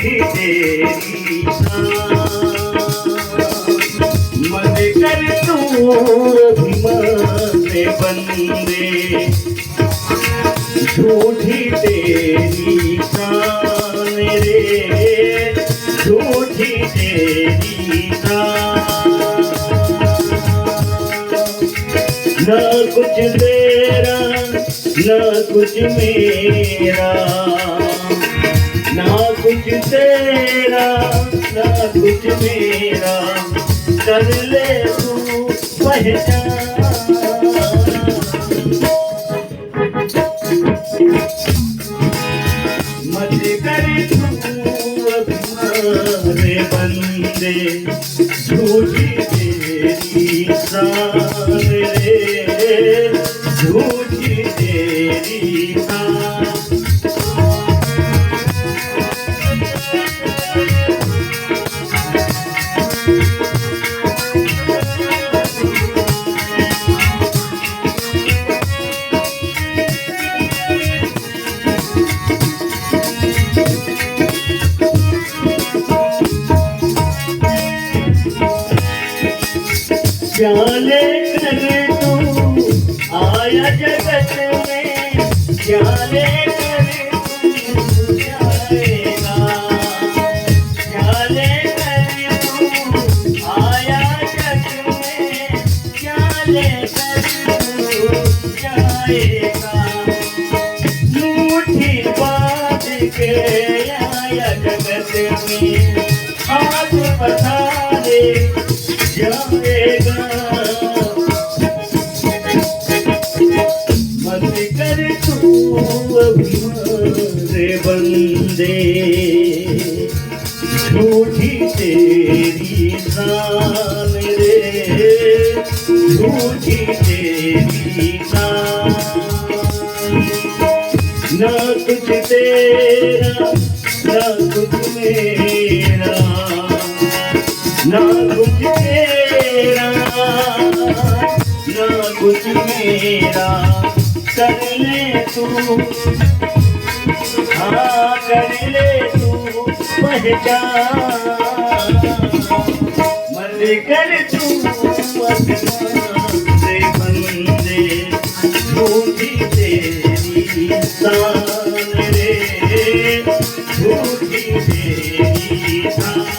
झूठी तेरी मन कर तू अभिमान बंदे, झूठी तेरी शान रे, झूठी तेरी ना कुछ तेरा ना कुछ मेरा, ना कुछ तेरा ना कुछ मेरा, कर ले तू पहचान। मत कर तू अभिमान बंदे, झूठी तेरी शान रे, झूठी तेरी शान। जाने कर तू आया जगत में, जाने कर तू जाएगा, जाने कर तू आया जगत में, जाने कर तू जाएगा। झूठी बात के आया जगत में, हाथ पसारे जाएगा। मत कर तू अभिमान बंदे, झूठी तेरी शान रे, झूठी तेरी शान। ना कुछ तेरा ना कुछ मेरा, ना कुछ तेरा ना कुछ मेरा, कर ले तू, हाँ कर ले तू पहचान। मन कर तू अभिमान बंदे, झूठी तेरी शान रे, झूठी तेरी शान।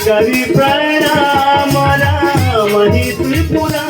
करी प्रणाम राम ही त्रिपुरा,